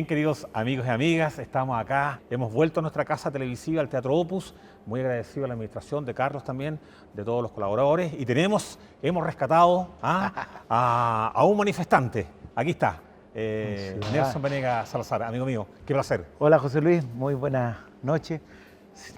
Bien, queridos amigos y amigas, estamos acá, hemos vuelto a nuestra casa televisiva, al Teatro Opus, muy agradecido a la administración, de Carlos también, de todos los colaboradores, y hemos rescatado a un manifestante. Aquí está, Nelson Venegas Salazar, amigo mío, qué placer. Hola José Luis, muy buenas noches.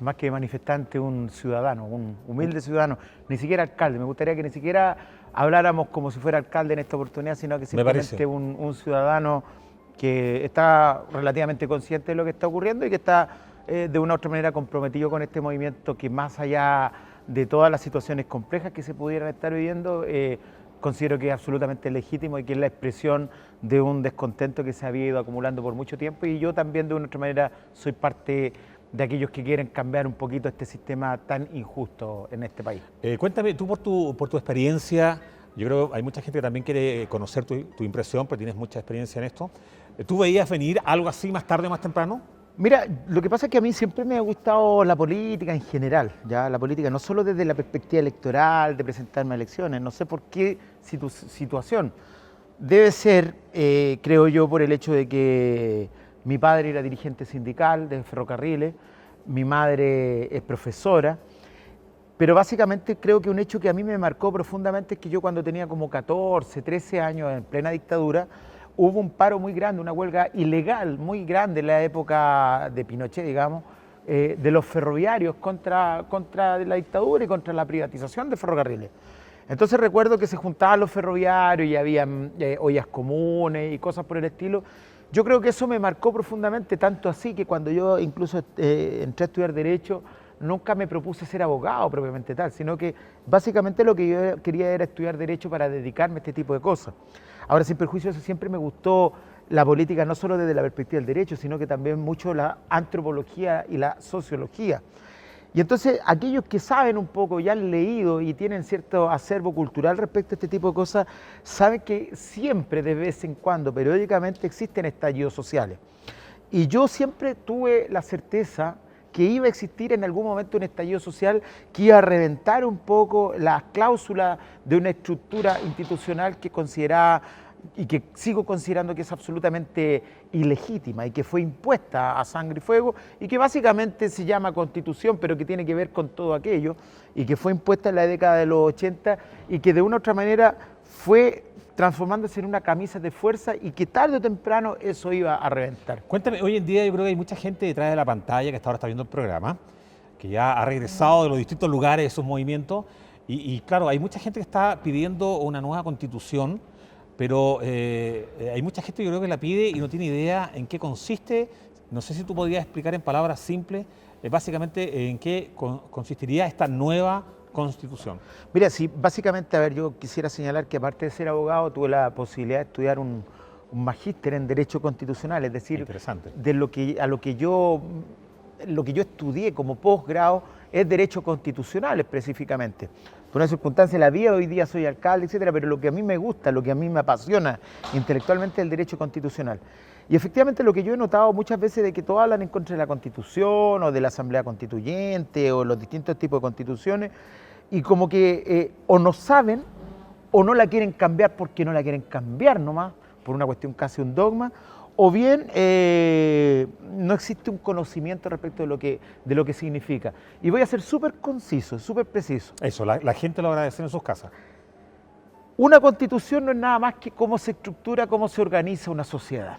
Más que manifestante, un ciudadano, un humilde ciudadano, ni siquiera alcalde. Me gustaría que ni siquiera habláramos como si fuera alcalde en esta oportunidad, sino que simplemente un ciudadano que está relativamente consciente de lo que está ocurriendo y que está de una u otra manera comprometido con este movimiento que, más allá de todas las situaciones complejas que se pudieran estar viviendo, considero que es absolutamente legítimo y que es la expresión de un descontento que se había ido acumulando por mucho tiempo, y yo también de una u otra manera soy parte de aquellos que quieren cambiar un poquito este sistema tan injusto en este país. Cuéntame, tú por tu experiencia, yo creo que hay mucha gente que también quiere conocer tu impresión, pero tienes mucha experiencia en esto. ¿Tú veías venir algo así más tarde o más temprano? Mira, lo que pasa es que a mí siempre me ha gustado la política en general, ya la política no solo desde la perspectiva electoral, de presentarme a elecciones, no sé por qué situación. Debe ser, creo yo, por el hecho de que mi padre era dirigente sindical de ferrocarriles, mi madre es profesora, pero básicamente creo que un hecho que a mí me marcó profundamente es que yo, cuando tenía como 14, 13 años, en plena dictadura, hubo un paro muy grande, una huelga ilegal muy grande en la época de Pinochet, digamos, de los ferroviarios contra la dictadura y contra la privatización de ferrocarriles. Entonces recuerdo que se juntaban los ferroviarios y había ollas comunes y cosas por el estilo. Yo creo que eso me marcó profundamente, tanto así que cuando yo incluso entré a estudiar Derecho, nunca me propuse ser abogado propiamente tal, sino que básicamente lo que yo quería era estudiar Derecho para dedicarme a este tipo de cosas. Ahora, sin perjuicio de eso, siempre me gustó la política, no solo desde la perspectiva del derecho, sino que también mucho la antropología y la sociología. Y entonces, aquellos que saben un poco, ya han leído y tienen cierto acervo cultural respecto a este tipo de cosas, saben que siempre, de vez en cuando, periódicamente, existen estallidos sociales. Y yo siempre tuve la certeza que iba a existir en algún momento un estallido social que iba a reventar un poco las cláusulas de una estructura institucional que consideraba y que sigo considerando que es absolutamente ilegítima y que fue impuesta a sangre y fuego y que básicamente se llama Constitución, pero que tiene que ver con todo aquello, y que fue impuesta en la década de los 80 y que de una u otra manera fue transformándose en una camisa de fuerza y que tarde o temprano eso iba a reventar. Cuéntame, hoy en día yo creo que hay mucha gente detrás de la pantalla que hasta ahora está viendo el programa, que ya ha regresado de los distintos lugares de esos movimientos, y claro, hay mucha gente que está pidiendo una nueva constitución, pero hay mucha gente, yo creo, que la pide y no tiene idea en qué consiste. No sé si tú podrías explicar en palabras simples básicamente en qué consistiría esta nueva Constitución. Mira, sí, básicamente, a ver, yo quisiera señalar que, aparte de ser abogado, tuve la posibilidad de estudiar un magíster en Derecho Constitucional, es decir, de lo que yo estudié como posgrado es Derecho Constitucional específicamente. Por una circunstancia de la vida, hoy día soy alcalde, etcétera, pero lo que a mí me gusta, lo que a mí me apasiona intelectualmente es el Derecho Constitucional. Y efectivamente, lo que yo he notado muchas veces de que todos hablan en contra de la Constitución o de la Asamblea Constituyente o los distintos tipos de constituciones, y como que o no saben o no la quieren cambiar porque no la quieren cambiar nomás, por una cuestión casi un dogma, o bien no existe un conocimiento respecto de lo que significa. Y voy a ser súper conciso, súper preciso. Eso, la gente lo agradece en sus casas. Una constitución no es nada más que cómo se estructura, cómo se organiza una sociedad.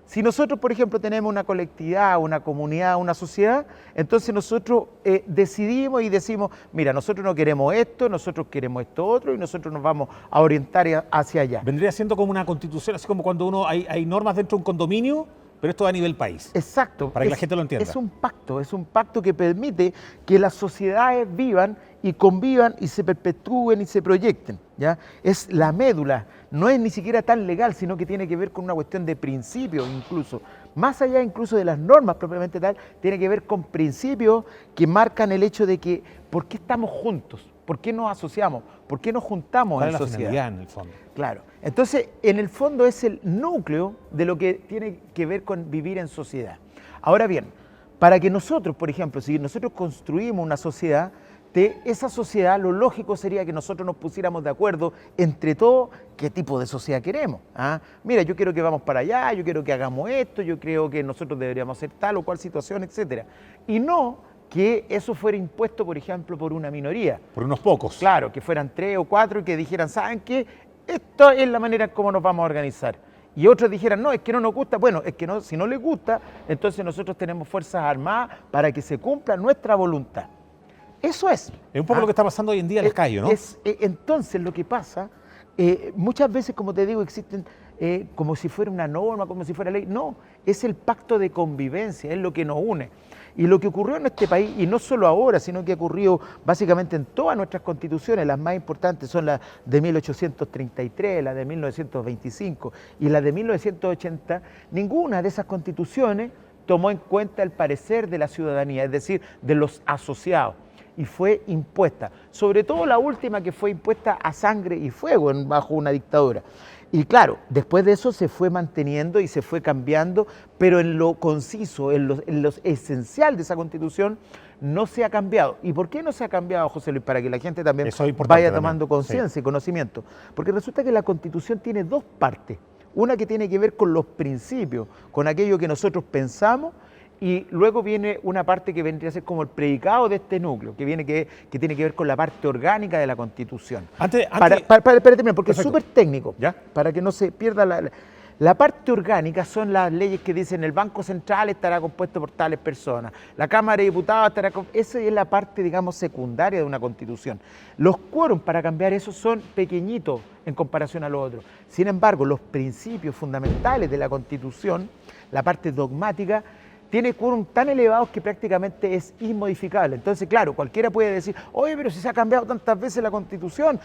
Si nosotros, por ejemplo, tenemos una colectividad, una comunidad, una sociedad, entonces nosotros decidimos y decimos, mira, nosotros no queremos esto, nosotros queremos esto otro, y nosotros nos vamos a orientar hacia allá. Vendría siendo como una constitución, así como cuando hay normas dentro de un condominio, pero esto a nivel país. Exacto. Para que la gente lo entienda. Es un pacto que permite que las sociedades vivan y convivan y se perpetúen y se proyecten, ¿ya? Es la médula, no es ni siquiera tan legal, sino que tiene que ver con una cuestión de principios incluso. Más allá incluso de las normas propiamente tal, tiene que ver con principios que marcan el hecho de que ¿por qué estamos juntos? ¿Por qué nos asociamos? ¿Por qué nos juntamos en sociedad? ¿Cuál es la finalidad en el fondo? Claro. Entonces, en el fondo es el núcleo de lo que tiene que ver con vivir en sociedad. Ahora bien, para que nosotros, por ejemplo, si nosotros construimos una sociedad, de esa sociedad, lo lógico sería que nosotros nos pusiéramos de acuerdo entre todos qué tipo de sociedad queremos. ¿Ah? Mira, yo quiero que vamos para allá, yo quiero que hagamos esto, yo creo que nosotros deberíamos hacer tal o cual situación, etcétera. Y no que eso fuera impuesto, por ejemplo, por una minoría. Por unos pocos. Claro, que fueran 3 o 4 y que dijeran, ¿saben qué? Esto es la manera en cómo nos vamos a organizar. Y otros dijeran, no, es que no nos gusta. Bueno, es que no, si no les gusta, entonces nosotros tenemos fuerzas armadas para que se cumpla nuestra voluntad. Eso es. Es un poco lo que está pasando hoy en día en las calles, ¿no? Entonces lo que pasa, muchas veces, como te digo, existen como si fuera una norma, como si fuera ley. No, es el pacto de convivencia, es lo que nos une. Y lo que ocurrió en este país, y no solo ahora, sino que ha ocurrido básicamente en todas nuestras constituciones, las más importantes son las de 1833, la de 1925 y la de 1980, ninguna de esas constituciones tomó en cuenta el parecer de la ciudadanía, es decir, de los asociados. Y fue impuesta, sobre todo la última, que fue impuesta a sangre y fuego bajo una dictadura. Y claro, después de eso se fue manteniendo y se fue cambiando, pero en lo conciso, en lo esencial de esa Constitución, no se ha cambiado. ¿Y por qué no se ha cambiado, José Luis? Para que la gente también vaya tomando conciencia y conocimiento. Porque resulta que la Constitución tiene dos partes. Una que tiene que ver con los principios, con aquello que nosotros pensamos, y luego viene una parte que vendría a ser como el predicado de este núcleo, que tiene que ver con la parte orgánica de la Constitución. Para terminar, porque es súper técnico, ¿ya? Para que no se pierda la parte orgánica son las leyes que dicen el Banco Central estará compuesto por tales personas, la Cámara de Diputados estará esa es la parte, digamos, secundaria de una Constitución. Los quórum para cambiar eso son pequeñitos en comparación a los otros. Sin embargo, los principios fundamentales de la Constitución, la parte dogmática, tiene quórum tan elevados que prácticamente es inmodificable. Entonces, claro, cualquiera puede decir, oye, pero si se ha cambiado tantas veces la Constitución,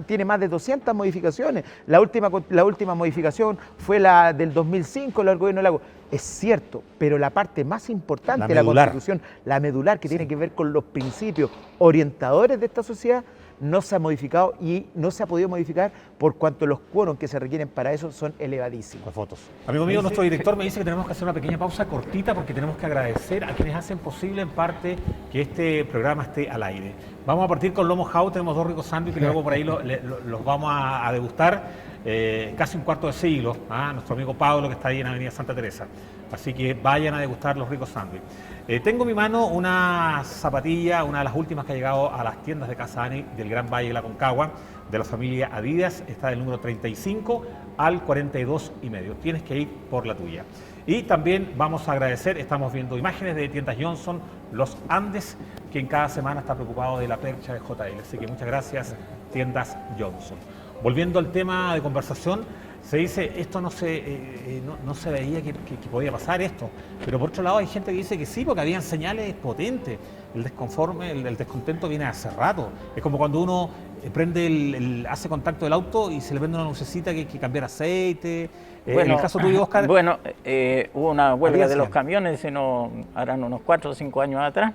tiene más de 200 modificaciones. La última modificación fue la del 2005, la del gobierno de Lago. Es cierto, pero la parte más importante de la Constitución, la medular, que tiene que ver con los principios orientadores de esta sociedad, no se ha modificado y no se ha podido modificar por cuanto los quórum que se requieren para eso son elevadísimos. Las fotos. Amigo mío, nuestro director me dice que tenemos que hacer una pequeña pausa cortita porque tenemos que agradecer a quienes hacen posible en parte que este programa esté al aire. Vamos a partir con lomo jau, tenemos 2 ricos sándwiches que luego por ahí los vamos a degustar. Casi un cuarto de siglo, nuestro amigo Pablo que está ahí en Avenida Santa Teresa. Así que vayan a degustar los ricos sándwiches. Tengo en mi mano una zapatilla, una de las últimas que ha llegado a las tiendas de Casa Ani del Gran Valle de la Concagua, de la familia Adidas, está del número 35 al 42 y medio. Tienes que ir por la tuya. Y también vamos a agradecer, estamos viendo imágenes de tiendas Johnson, Los Andes, quien cada semana está preocupado de la percha de JL. Así que muchas gracias, tiendas Johnson. Volviendo al tema de conversación, se dice, esto no se veía que podía pasar esto, pero por otro lado hay gente que dice que sí, porque habían señales potentes. El desconforme, el descontento viene hace rato. Es como cuando uno hace contacto del auto y se le prende una lucecita que hay que cambiar aceite. Bueno, en el caso tuyo, Oscar. Bueno, hubo una huelga de los camiones, harán unos 4 o 5 años atrás,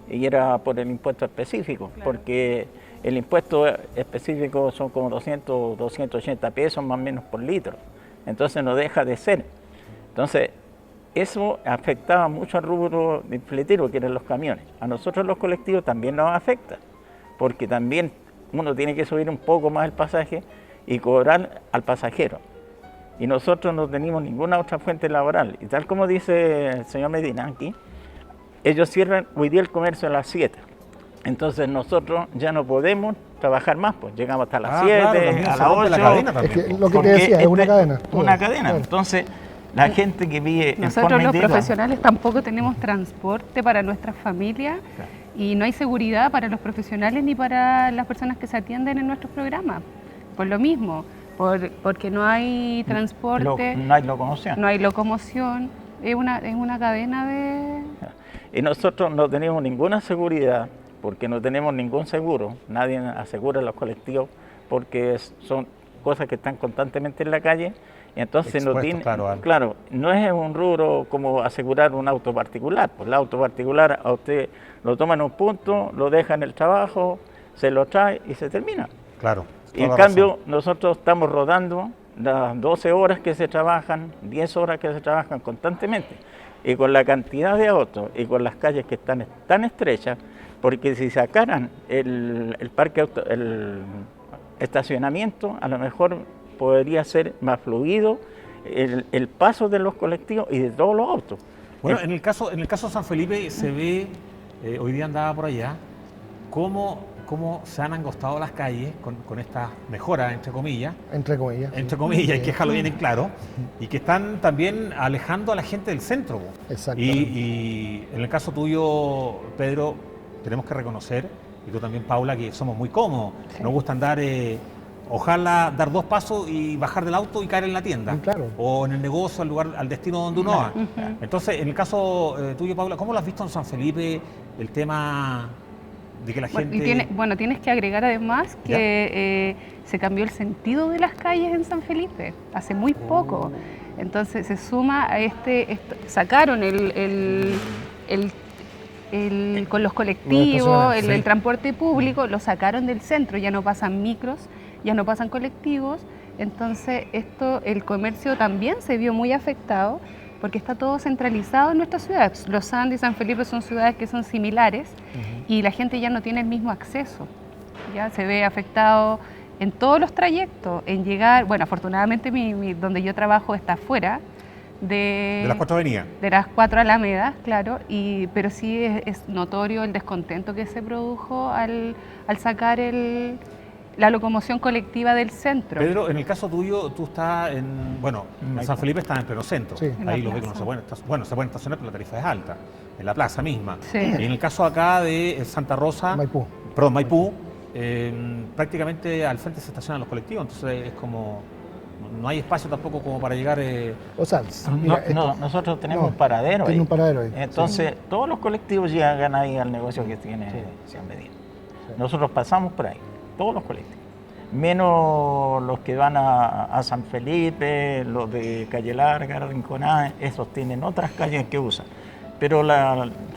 y era por el impuesto específico, claro. Porque el impuesto específico son como 200, 280 pesos más o menos por litro. Entonces no deja de ser. Entonces, eso afectaba mucho al rubro del fletero, que eran los camiones. A nosotros los colectivos también nos afecta, porque también uno tiene que subir un poco más el pasaje y cobrar al pasajero. Y nosotros no tenemos ninguna otra fuente laboral. Y tal como dice el señor Medina aquí, ellos cierran hoy día el comercio a las 7. Entonces nosotros ya no podemos trabajar más, pues llegamos hasta las 7, claro, a las 8. La cadena es que lo que te decía, es una cadena. Una cadena. Claro. Entonces, la gente que vive nosotros en forma los individual, profesionales tampoco tenemos transporte para nuestras familias, claro. Y no hay seguridad para los profesionales ni para las personas que se atienden en nuestros programas. Por lo mismo, porque no hay transporte, no hay locomoción. No hay locomoción, es una cadena de... Y nosotros no tenemos ninguna seguridad, porque no tenemos ningún seguro, nadie asegura los colectivos, porque son cosas que están constantemente en la calle, y entonces expuesto, no tiene, claro, no es un rubro como asegurar un auto particular, pues el auto particular a usted lo toma en un punto, lo deja en el trabajo, se lo trae y se termina. Claro. Y en cambio nosotros estamos rodando las 12 horas que se trabajan, 10 horas que se trabajan constantemente. y con la cantidad de autos y con las calles que están tan estrechas, porque si sacaran el estacionamiento, a lo mejor podría ser más fluido el paso de los colectivos y de todos los autos. Bueno, en el caso de San Felipe se ve, hoy día andaba por allá, cómo se han angostado las calles con estas mejoras, entre comillas. Entre comillas. Entre comillas, hay que dejarlo bien en claro. Y que están también alejando a la gente del centro. Exactamente. Y en el caso tuyo, Pedro, tenemos que reconocer, y tú también, Paula, que somos muy cómodos. Sí. Nos gusta andar, ojalá dar 2 pasos y bajar del auto y caer en la tienda. Claro. O en el negocio, al destino donde uno va. Entonces, en el caso tuyo, Paula, ¿cómo lo has visto en San Felipe el tema de que la gente... Tienes que agregar además que se cambió el sentido de las calles en San Felipe hace muy poco. Entonces se suma a sacaron con los colectivos, el transporte público, lo sacaron del centro, ya no pasan micros, ya no pasan colectivos. Entonces el comercio también se vio muy afectado, porque está todo centralizado en nuestras ciudades. Los Andes y San Felipe son ciudades que son similares y la gente ya no tiene el mismo acceso. Ya se ve afectado en todos los trayectos, en llegar, bueno, afortunadamente donde yo trabajo está afuera de las 4 avenidas. De las 4 alamedas, claro, pero sí es notorio el descontento que se produjo al sacar la locomoción colectiva del centro. Pedro, en el caso tuyo, tú estás en San Felipe está en pleno centro. Sí. Ahí los vehículos se pueden estacionar, pero la tarifa es alta, en la plaza misma. Sí. Y en el caso acá de Santa Rosa, Maipú, prácticamente al frente se estacionan los colectivos, entonces es como, no hay espacio tampoco como para llegar... O sea, nosotros tenemos un paradero ahí. Un paradero ahí. Entonces, todos los colectivos llegan ahí al negocio que tiene San Medina. Sí. Nosotros pasamos por ahí. Todos los colectivos, menos los que van a San Felipe, los de Calle Larga, Rinconada, esos tienen otras calles que usan. Pero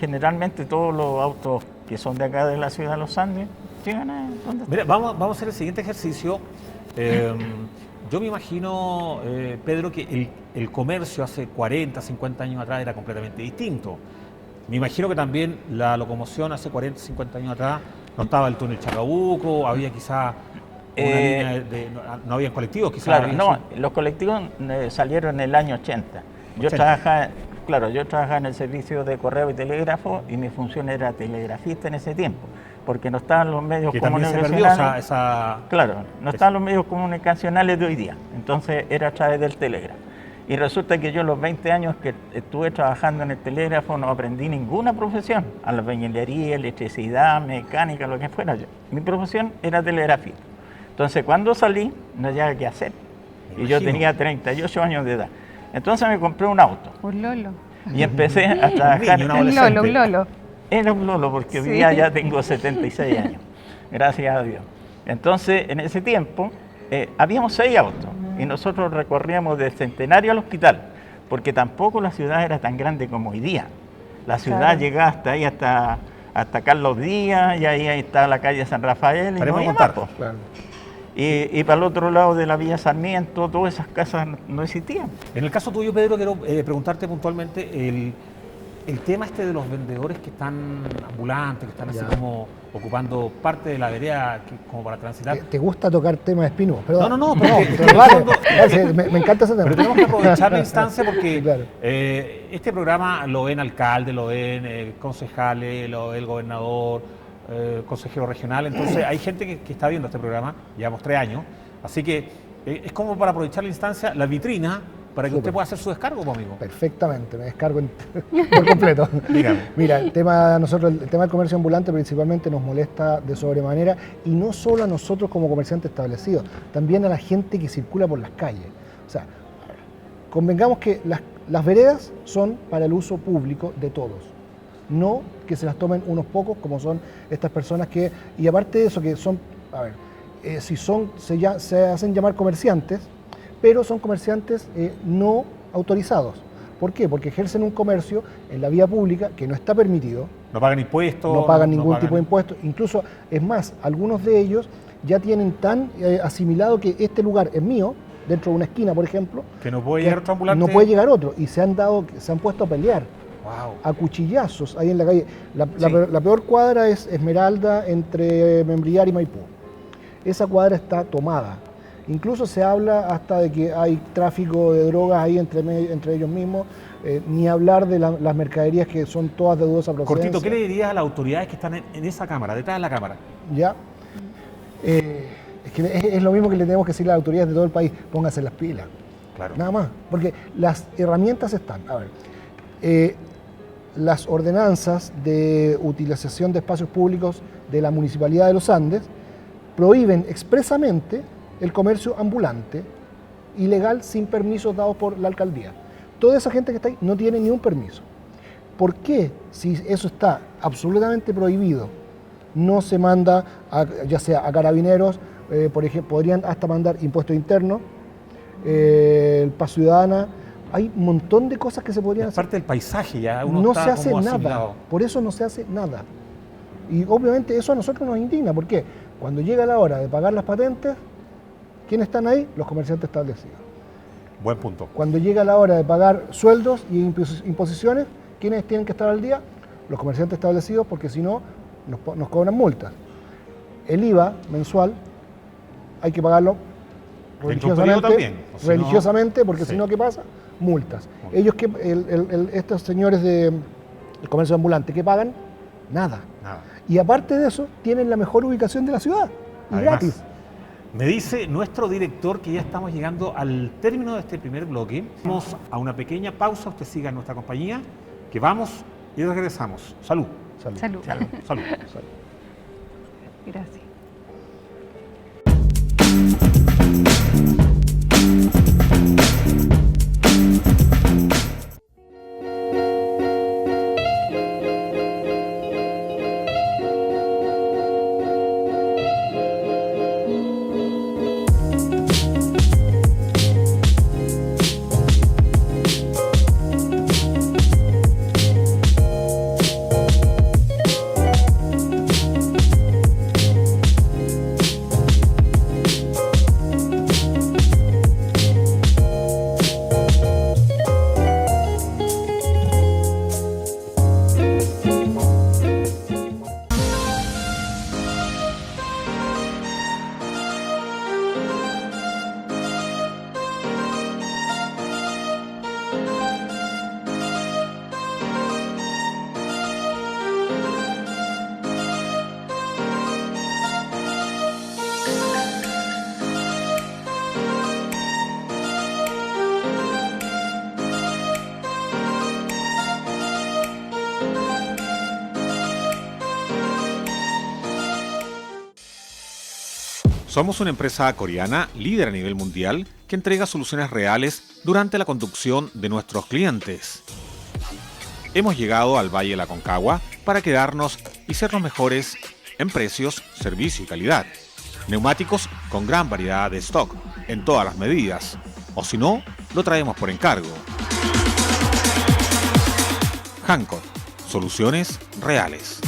generalmente todos los autos que son de acá de la ciudad de Los Andes llegan a donde están. Mira, vamos a hacer el siguiente ejercicio. Yo me imagino, Pedro, que el comercio hace 40, 50 años atrás era completamente distinto. Me imagino que también la locomoción hace 40, 50 años atrás no estaba el túnel Chacabuco, había quizá una línea no había colectivos, quizás. Claro, los colectivos salieron en el año 80. Yo trabajaba en el servicio de correo y telégrafo y mi función era telegrafista en ese tiempo, porque no estaban los medios comunicacionales. Estaban los medios comunicacionales de hoy día, entonces era a través del telégrafo. Y resulta que yo los 20 años que estuve trabajando en el telégrafo no aprendí ninguna profesión, albañilería, electricidad, mecánica, lo que fuera. Mi profesión era telegrafista. Entonces cuando salí no había qué hacer. Y yo tenía 38 años de edad. Entonces me compré un auto. Un Lolo. Y empecé a trabajar. Un Lolo. Era un Lolo porque hoy día ya tengo 76 años. Gracias a Dios. Entonces en ese tiempo habíamos 6 autos. Y nosotros recorríamos del Centenario al hospital, porque tampoco la ciudad era tan grande como hoy día. La ciudad llegaba hasta ahí, hasta Carlos Díaz, y ahí está la calle San Rafael. Y para el otro lado de la Villa Sarmiento, todas esas casas no existían. En el caso tuyo, Pedro, quiero preguntarte puntualmente el tema de los vendedores que están ambulantes, que están así como ocupando parte de la vereda como para transitar. ¿Te gusta tocar temas espinosos? No, me encanta ese tema. Pero tenemos que aprovechar la instancia porque este programa lo ven alcalde, lo ven concejales, lo ve el gobernador, consejero regional, entonces hay gente que está viendo este programa, llevamos 3 años, así que es como para aprovechar la instancia, la vitrina, para que usted pueda hacer su descargo, amigo. Perfectamente, me descargo por completo. Dígame. Mira, el tema del comercio ambulante principalmente nos molesta de sobremanera, y no solo a nosotros como comerciantes establecidos, también a la gente que circula por las calles. O sea, convengamos que las veredas son para el uso público de todos, no que se las tomen unos pocos como son estas personas que, y aparte de eso que son, se hacen llamar comerciantes, pero son comerciantes no autorizados. ¿Por qué? Porque ejercen un comercio en la vía pública que no está permitido. No pagan impuestos. No pagan ningún tipo de impuestos. Incluso, es más, algunos de ellos ya tienen tan asimilado que este lugar es mío, dentro de una esquina, por ejemplo, Que no puede llegar otro ambulante. no puede llegar otro, y se han puesto a pelear Wow. a cuchillazos ahí en la calle. Sí. La peor cuadra es Esmeralda entre Membrillar y Maipú. Esa cuadra está tomada. Incluso se habla hasta de que hay tráfico de drogas ahí entre ellos mismos, ni hablar de las mercaderías que son todas de dudosa procedencia. Cortito, ¿qué le dirías a las autoridades que están en esa cámara, detrás de la cámara? ¿Ya? Es que es lo mismo que le tenemos que decir a las autoridades de todo el país, pónganse las pilas. Claro. Nada más, porque las herramientas están. A ver, las ordenanzas de utilización de espacios públicos de la Municipalidad de los Andes prohíben expresamente el comercio ambulante ilegal sin permisos dados por la alcaldía. Toda esa gente que está ahí no tiene ni un permiso. ¿Por qué, si eso está absolutamente prohibido, no se manda, ya sea a carabineros, por ejemplo, podrían hasta mandar impuesto interno, el paz ciudadana? Hay un montón de cosas que se podrían Es hacer. parte del paisaje ya. Uno No está se hace como nada, asignado. por eso no se hace nada. Y obviamente eso a nosotros nos indigna, ¿por qué? Cuando llega la hora de pagar las patentes, ¿quiénes están ahí? Los comerciantes establecidos. Buen punto. Cuando llega la hora de pagar sueldos y imposiciones, ¿quiénes tienen que estar al día? Los comerciantes establecidos, porque si no, nos cobran multas. El IVA mensual hay que pagarlo Dentro de un periodo también, o si no- religiosamente, porque Sí. si no, ¿qué pasa? Multas. Ellos, estos señores del comercio ambulante, ¿qué pagan? Nada. Nada. Y aparte de eso, tienen la mejor ubicación de la ciudad, y Además, gratis. me dice nuestro director que ya estamos llegando al término de este primer bloque. Vamos a una pequeña pausa, usted siga en nuestra compañía, que vamos y regresamos. Salud. Salud. Salud. Salud. Gracias. Somos una empresa coreana líder a nivel mundial que entrega soluciones reales durante la conducción de nuestros clientes. Hemos llegado al Valle de la Aconcagua para quedarnos y ser los mejores en precios, servicio y calidad. Neumáticos con gran variedad de stock en todas las medidas, o si no, lo traemos por encargo. Hancock, soluciones reales.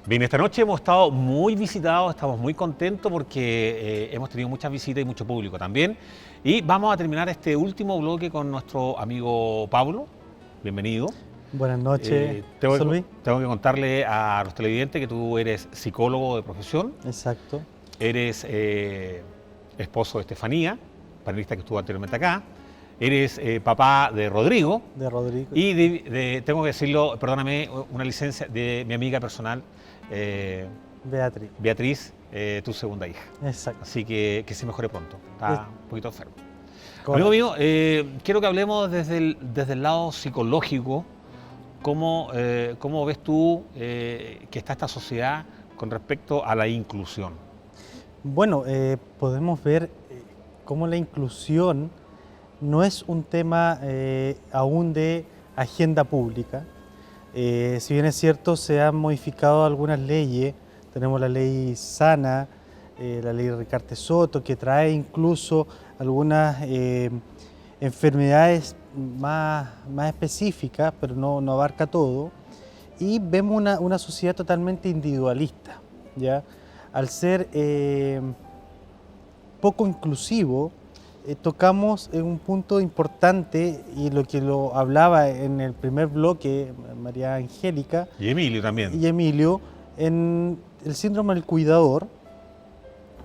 Bien, esta noche hemos estado muy visitados, estamos muy contentos porque hemos tenido muchas visitas y mucho público también. Y vamos a terminar este último bloque con nuestro amigo Pablo, bienvenido. Buenas noches, Tengo José Luis. que contarle a los televidentes que tú eres psicólogo de profesión, Exacto. eres esposo de Estefanía, panelista que estuvo anteriormente acá, eres papá de Rodrigo De Rodrigo. y tengo que decirlo, perdóname, una licencia de mi amiga personal, Beatriz. Beatriz, tu segunda hija. Exacto. Así que se mejore pronto, está un poquito enfermo. Correcto. Amigo mío, quiero que hablemos desde el lado psicológico. ¿Cómo ves tú que está esta sociedad con respecto a la inclusión? Bueno, podemos ver cómo la inclusión no es un tema aún de agenda pública. Si bien es cierto, se han modificado algunas leyes. Tenemos la ley Sana, la ley Ricarte Soto, que trae incluso algunas enfermedades más específicas, pero no abarca todo. Y vemos una sociedad totalmente individualista, ¿ya? Al ser poco inclusivo, tocamos en un punto importante, y lo hablaba en el primer bloque María Angélica Y Emilio también. y Emilio, en el síndrome del cuidador,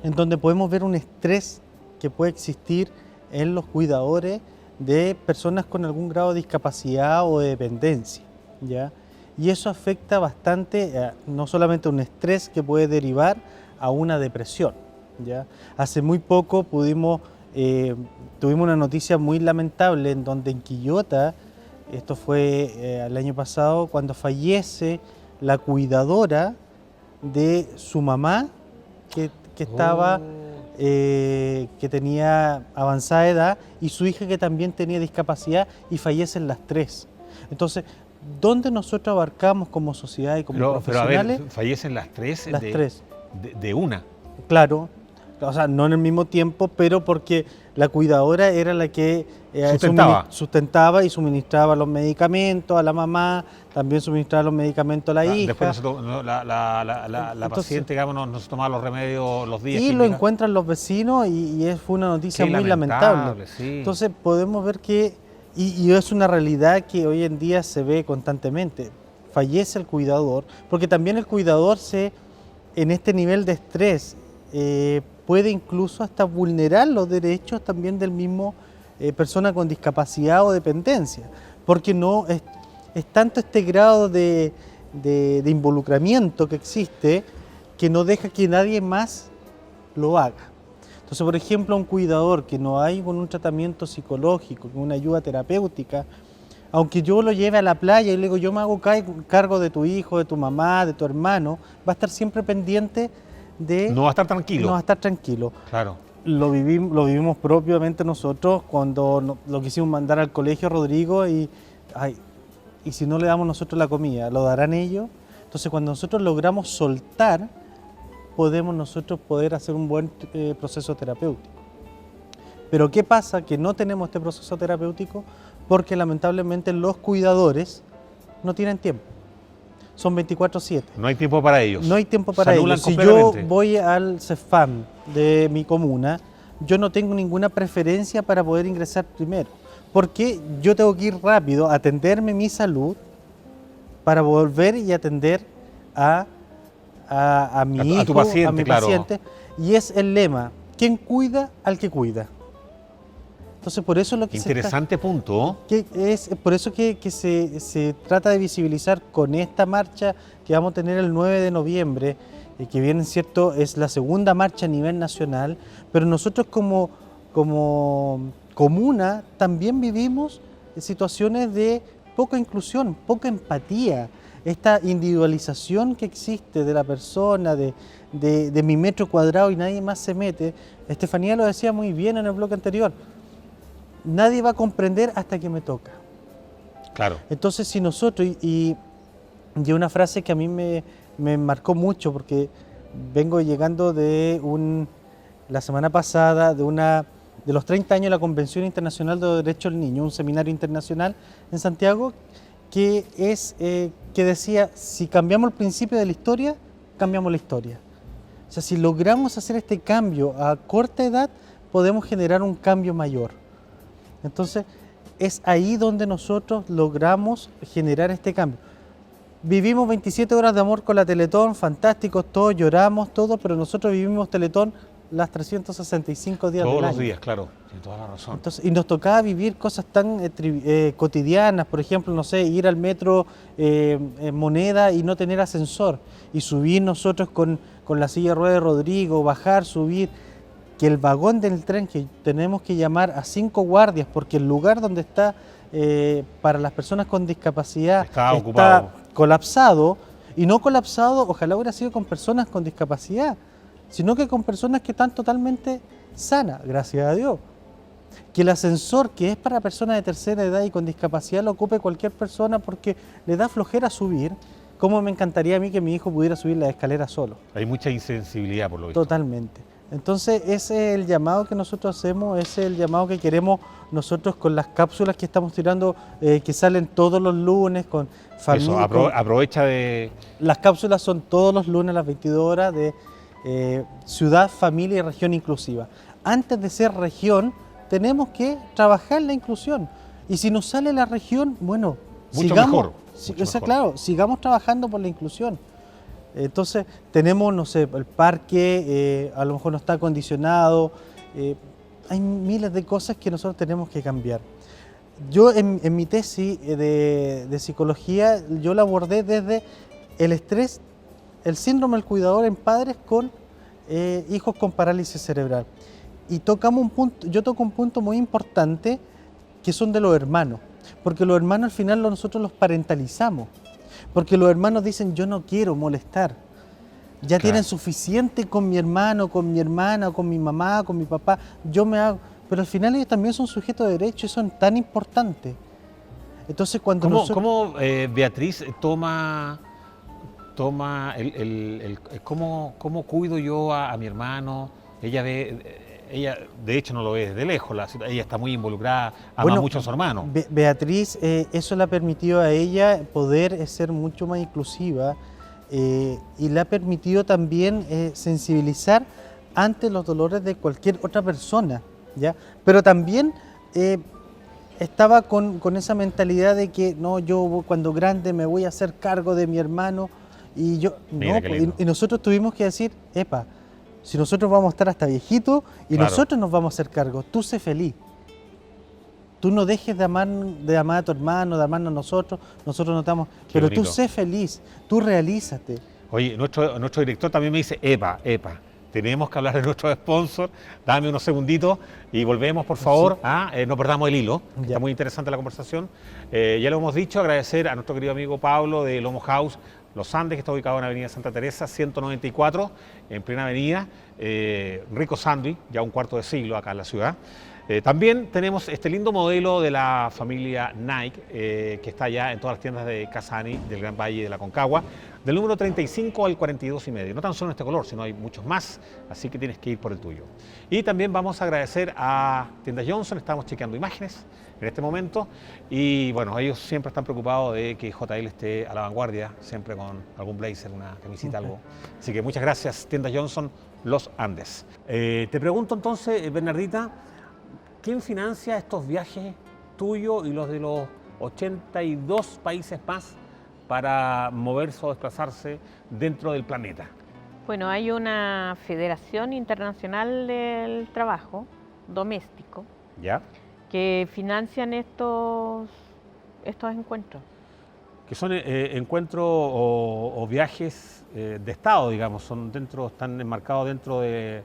en donde podemos ver un estrés que puede existir en los cuidadores de personas con algún grado de discapacidad o de dependencia, ¿ya? Y eso afecta bastante, no solamente un estrés que puede derivar a una depresión, ¿ya? Hace muy poco tuvimos una noticia muy lamentable en donde en Quillota, esto fue el año pasado, cuando fallece la cuidadora de su mamá que estaba, que tenía avanzada edad, y su hija que también tenía discapacidad, y fallecen las tres. Entonces, ¿dónde nosotros abarcamos como sociedad y como profesionales? Pero a ver, fallecen las tres. Las tres. De una. Claro, o sea, no en el mismo tiempo, pero porque la cuidadora era la que sustentaba y suministraba los medicamentos a la mamá, también suministraba los medicamentos a la hija. Después la paciente, digamos, no se tomaba los remedios los días. Y lo encuentran los vecinos fue una noticia muy lamentable. Sí. Entonces podemos ver que, y es una realidad que hoy en día se ve constantemente, fallece el cuidador, porque también el cuidador en este nivel de estrés puede incluso hasta vulnerar los derechos también del mismo persona con discapacidad o dependencia, porque no es tanto este grado de involucramiento que existe que no deja que nadie más lo haga. Entonces, por ejemplo, un cuidador que no hay con un tratamiento psicológico, con una ayuda terapéutica, aunque yo lo lleve a la playa y le digo, yo me hago cargo de tu hijo, de tu mamá, de tu hermano, va a estar siempre pendiente de... No va a estar tranquilo. No va a estar tranquilo. Claro. Lo vivimos propiamente nosotros cuando lo quisimos mandar al colegio Rodrigo y si no le damos nosotros la comida, ¿lo darán ellos? Entonces, cuando nosotros logramos soltar, podemos nosotros poder hacer un buen proceso terapéutico. Pero ¿qué pasa? Que no tenemos este proceso terapéutico porque lamentablemente los cuidadores no tienen tiempo. Son 24/7. No hay tiempo para ellos. No hay tiempo para ellos. Si yo voy al CEFAM de mi comuna, yo no tengo ninguna preferencia para poder ingresar primero. Porque yo tengo que ir rápido a atenderme mi salud para volver y atender a mi hijo, a tu paciente, a mi paciente. Y es el lema, ¿quién cuida al que cuida? Entonces, por eso lo que interesante punto. Es por eso que se trata de visibilizar con esta marcha que vamos a tener el 9 de noviembre, que bien es cierto, es la segunda marcha a nivel nacional, pero nosotros como comuna también vivimos situaciones de poca inclusión, poca empatía, esta individualización que existe de la persona, de mi metro cuadrado y nadie más se mete. Estefanía lo decía muy bien en el bloque anterior. Nadie va a comprender hasta que me toca. Claro. Entonces, si nosotros, y una frase que a mí me marcó mucho, porque vengo llegando la semana pasada, de los 30 años de la Convención Internacional de los Derechos del Niño, un seminario internacional en Santiago, que decía, si cambiamos el principio de la historia, cambiamos la historia. O sea, si logramos hacer este cambio a corta edad, podemos generar un cambio mayor. Entonces, es ahí donde nosotros logramos generar este cambio. Vivimos 27 horas de amor con la Teletón, fantásticos, todos lloramos, todo, pero nosotros vivimos Teletón las 365 días Todos del los año. días, claro, tiene toda la razón. Entonces, y nos tocaba vivir cosas tan cotidianas, por ejemplo, no sé, ir al metro en Moneda y no tener ascensor, y subir nosotros con la silla de ruedas de Rodrigo, bajar, subir, que el vagón del tren que tenemos que llamar a 5 guardias, porque el lugar donde está para las personas con discapacidad Está ocupado. colapsado, y no colapsado, ojalá hubiera sido con personas con discapacidad, sino que con personas que están totalmente sanas, gracias a Dios. Que el ascensor, que es para personas de tercera edad y con discapacidad, lo ocupe cualquier persona porque le da flojera subir, como me encantaría a mí que mi hijo pudiera subir la escalera solo. Hay mucha insensibilidad por lo visto. Totalmente. Entonces ese es el llamado que nosotros hacemos, ese es el llamado que queremos nosotros con las cápsulas que estamos tirando, que salen todos los lunes con familia. Eso, aprovecha de... Las cápsulas son todos los lunes a las 22 horas de ciudad, familia y región inclusiva. Antes de ser región, tenemos que trabajar la inclusión. Y si nos sale la región, bueno, Mucho sigamos, mejor, sí, mucho o sea, mejor. claro, sigamos trabajando por la inclusión. Entonces, tenemos, no sé, el parque, a lo mejor no está acondicionado, hay miles de cosas que nosotros tenemos que cambiar. Yo en mi tesis de psicología, yo la abordé desde el estrés, el síndrome del cuidador en padres con hijos con parálisis cerebral. Y tocamos un punto, yo toco un punto muy importante que son de los hermanos, porque los hermanos al final nosotros los parentalizamos, porque los hermanos dicen yo no quiero molestar, ya Claro. tienen suficiente con mi hermano, con mi hermana, con mi mamá, con mi papá, yo me hago, pero al final ellos también son sujetos de derecho y son tan importantes. Entonces cuando ¿Cómo Beatriz toma cómo cuido yo a mi hermano? Ella de hecho no lo ve desde lejos, ella está muy involucrada, ama Bueno, mucho a su hermano. Beatriz, eso le ha permitido a ella poder ser mucho más inclusiva y le ha permitido también sensibilizar ante los dolores de cualquier otra persona, ¿ya? Pero también estaba con esa mentalidad de que no, yo cuando grande me voy a hacer cargo de mi hermano y yo Mira no, qué lindo. y nosotros tuvimos que decir, epa, si nosotros vamos a estar hasta viejitos y Claro. nosotros nos vamos a hacer cargo, tú sé feliz. Tú no dejes de amar a tu hermano, de amarnos a nosotros no te amamos, Qué pero tú bonito. sé feliz, tú realízate. Oye, nuestro director también me dice, epa, tenemos que hablar de nuestro sponsor, dame unos segunditos y volvemos, por favor. No perdamos el hilo, que Ya. está muy interesante la conversación. Ya lo hemos dicho, agradecer a nuestro querido amigo Pablo de Lomo House Los Andes, que está ubicado en Avenida Santa Teresa, 194, en plena avenida. Rico sándwich, ya un cuarto de siglo acá en la ciudad. También tenemos este lindo modelo de la familia Nike, que está ya en todas las tiendas de Casani, del Gran Valle y de la Concagua, del número 35 al 42,5. No tan solo en este color, sino hay muchos más, así que tienes que ir por el tuyo. Y también vamos a agradecer a Tiendas Johnson, estamos chequeando imágenes en este momento, y bueno, ellos siempre están preocupados de que JL esté a la vanguardia, siempre con algún blazer, una camisita, algo. Así que muchas gracias, Tiendas Johnson, Los Andes. Te pregunto entonces, Bernardita, ¿quién financia estos viajes tuyos y los de los 82 países más para moverse o desplazarse dentro del planeta? Bueno, hay una Federación Internacional del Trabajo Doméstico ¿Ya? que financian estos encuentros. Que son encuentros o viajes de Estado, digamos, están enmarcados dentro de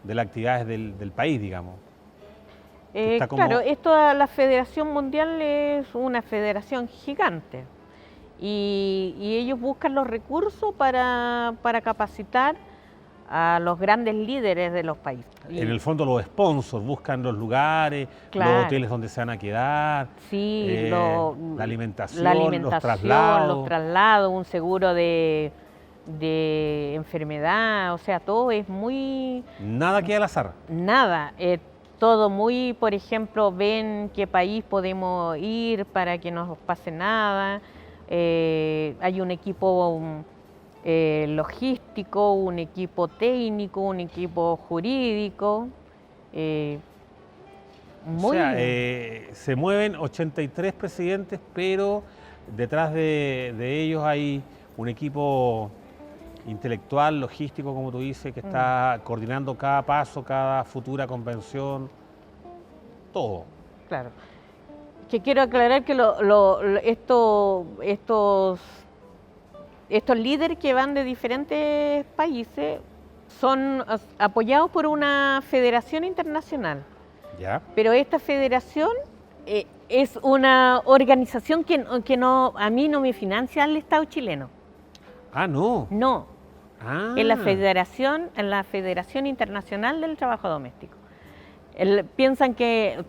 las actividades del país, digamos. Está como- Claro, la Federación Mundial es una federación gigante y ellos buscan los recursos para capacitar a los grandes líderes de los países. En el fondo los sponsors buscan los lugares, Claro. los hoteles donde se van a quedar, Sí, la alimentación, los traslados. un seguro de enfermedad, o sea, todo es muy... Nada queda al azar. Nada, todo muy, por ejemplo, ven qué país podemos ir para que no nos pase nada. Hay un equipo logístico, un equipo técnico, un equipo jurídico. Muy o sea, bien. se mueven 83 presidentes, pero detrás de ellos hay un equipo intelectual, logístico, como tú dices, que está coordinando cada paso, cada futura convención, todo. Claro. Que quiero aclarar que estos líderes que van de diferentes países son apoyados por una federación internacional. ¿Ya? Pero esta federación es una organización que no, a mí no me financia el Estado chileno. Ah, no. No, Ah. es la Federación Internacional del Trabajo Doméstico.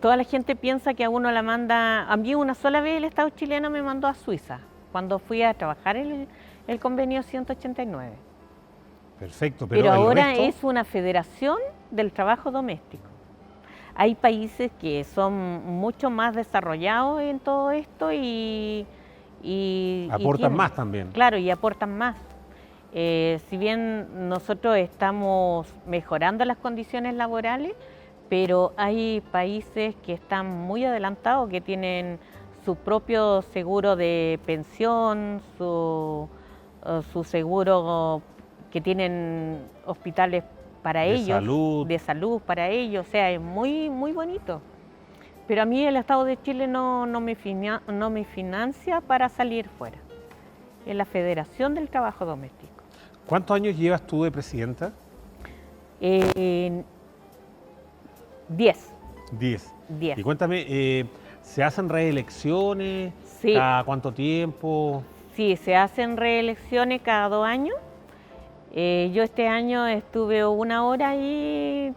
Toda la gente piensa que a uno la manda, a mí una sola vez el Estado chileno me mandó a Suiza, cuando fui a trabajar el convenio 189. Perfecto, Pero el ahora resto, es una federación del trabajo doméstico. Hay países que son mucho más desarrollados en todo esto y aportan tienen- más también. Claro, y aportan más. Si bien nosotros estamos mejorando las condiciones laborales, pero hay países que están muy adelantados, que tienen su propio seguro de pensión, su seguro, que tienen hospitales para De ellos, salud. de salud para ellos, o sea, es muy, muy bonito. Pero a mí el Estado de Chile no me financia para salir fuera. Es la Federación del Trabajo Doméstico. ¿Cuántos años llevas tú de presidenta? 10. 10. 10. Y cuéntame, ¿se hacen reelecciones? Sí. ¿Cada cuánto tiempo? Sí, se hacen reelecciones cada 2 años. Yo este año estuve 1 hora ahí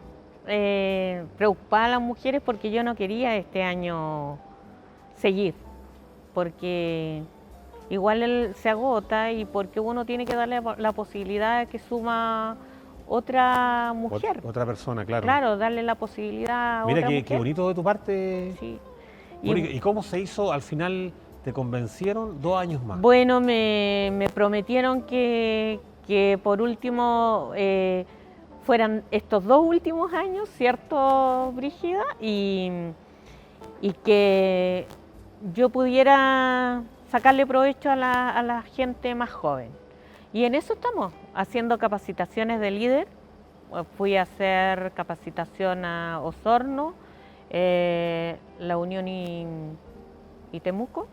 preocupada a las mujeres porque yo no quería este año seguir, porque igual se agota y porque uno tiene que darle la posibilidad de que suma otra mujer. Otra persona, claro. Claro, darle la posibilidad a Mira otra qué mujer. bonito de tu parte. Sí. Mónica. ¿Y cómo se hizo? Al final te convencieron 2 años más. Bueno, me prometieron que por último fueran estos 2 últimos años, ¿cierto, Brígida? Y que yo pudiera sacarle provecho a la gente más joven. Y en eso estamos, haciendo capacitaciones de líder. Fui a hacer capacitación a Osorno, La Unión y Temuco.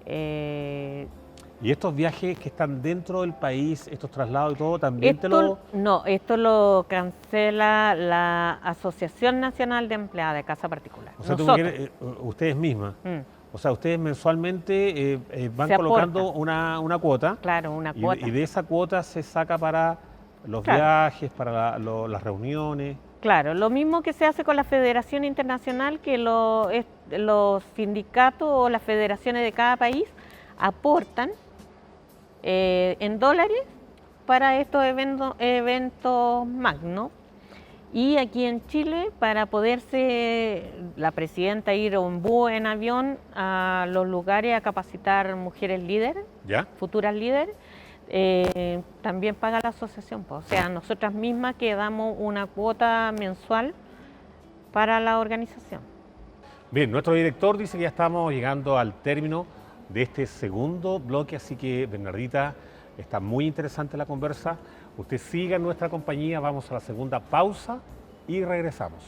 ¿Y estos viajes que están dentro del país, estos traslados y todo, también te lo...? No, esto lo cancela la Asociación Nacional de Empleadas de Casa Particular. O sea, Nosotros. ustedes mismas. Mm, O sea, ustedes mensualmente van Se colocando aporta. una cuota. claro, una cuota. Y de esa cuota se saca para los Claro. viajes, para las reuniones. Claro, lo mismo que se hace con la Federación Internacional, que los sindicatos o las federaciones de cada país aportan en dólares para estos eventos magnos. Y aquí en Chile, para poderse la presidenta ir en bus, en avión, a los lugares a capacitar mujeres líderes, ¿Ya? futuras líderes, también paga la asociación. O sea, nosotras mismas que damos una cuota mensual para la organización. Bien, nuestro director dice que ya estamos llegando al término de este segundo bloque, así que, Bernardita, está muy interesante la conversa. Usted siga en nuestra compañía, vamos a la segunda pausa y regresamos.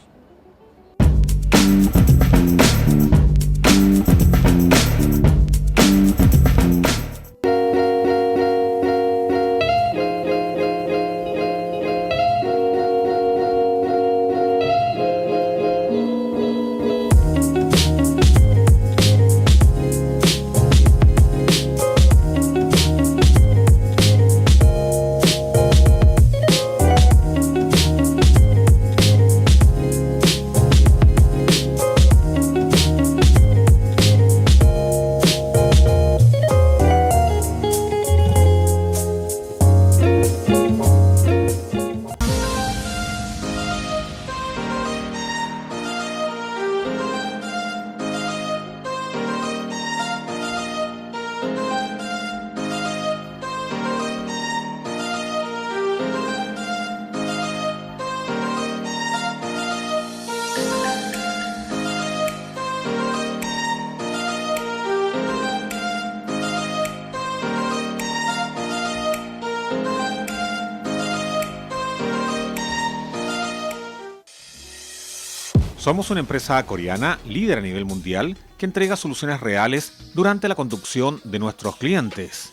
Somos una empresa coreana líder a nivel mundial que entrega soluciones reales durante la conducción de nuestros clientes.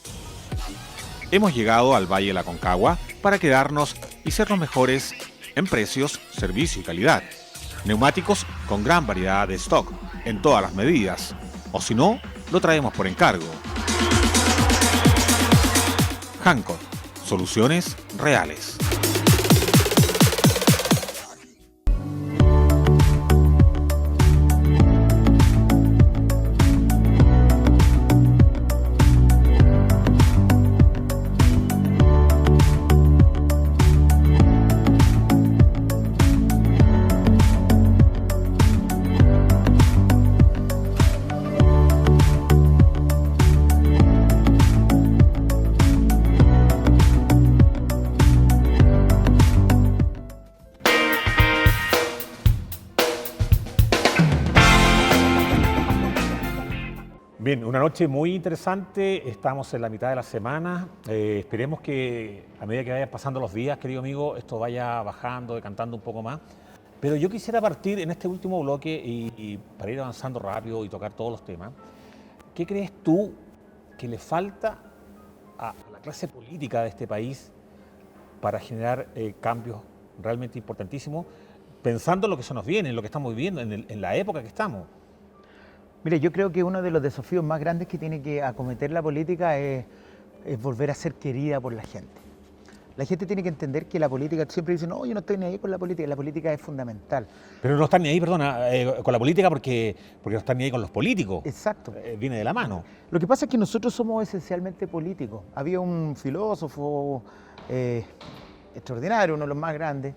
Hemos llegado al Valle de la Aconcagua para quedarnos y ser los mejores en precios, servicio y calidad. Neumáticos con gran variedad de stock en todas las medidas, o si no, lo traemos por encargo. Hancock, soluciones reales. Bien, una noche muy interesante, estamos en la mitad de la semana, esperemos que a medida que vayan pasando los días, querido amigo, esto vaya bajando, decantando un poco más. Pero yo quisiera partir en este último bloque y para ir avanzando rápido y tocar todos los temas, ¿qué crees tú que le falta a la clase política de este país para generar cambios realmente importantísimos, pensando en lo que se nos viene, en lo que estamos viviendo, en la época que estamos? Mire, yo creo que uno de los desafíos más grandes que tiene que acometer la política es volver a ser querida por la gente. La gente tiene que entender que la política, siempre dicen, no, yo no estoy ni ahí con la política es fundamental. Pero no están ni ahí, perdona, con la política porque no están ni ahí con los políticos. Exacto. Viene de la mano. Lo que pasa es que nosotros somos esencialmente políticos. Había un filósofo extraordinario, uno de los más grandes,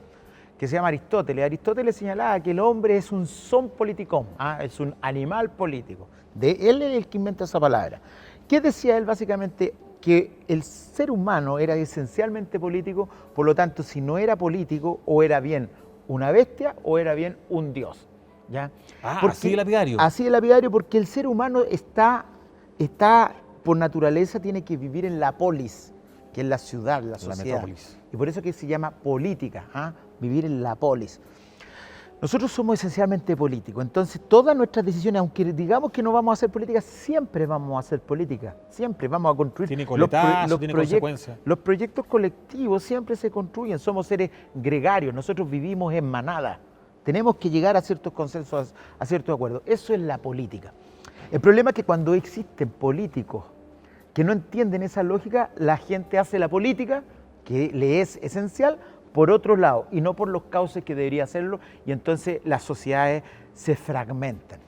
que se llama Aristóteles. Aristóteles señalaba que el hombre es un son politicón, es un animal político. Él es el que inventa esa palabra. ¿Qué decía él básicamente? Que el ser humano era esencialmente político, por lo tanto, si no era político, o era bien una bestia o era bien un dios. ¿Ya? Así el lapidario. Así el lapidario, porque el ser humano está por naturaleza, tiene que vivir en la polis, que es la ciudad, la sociedad. La metrópolis. Y por eso que se llama política, vivir en la polis. Nosotros somos esencialmente políticos, entonces todas nuestras decisiones, aunque digamos que no vamos a hacer política, siempre vamos a hacer política, siempre vamos a construir. Tiene coletazo, tiene consecuencias. Los proyectos colectivos siempre se construyen, somos seres gregarios, nosotros vivimos en manada, tenemos que llegar a ciertos consensos, a ciertos acuerdos, eso es la política. El problema es que cuando existen políticos que no entienden esa lógica, la gente hace la política, que le es esencial, por otro lado, y no por los cauces que debería hacerlo, y entonces las sociedades se fragmentan.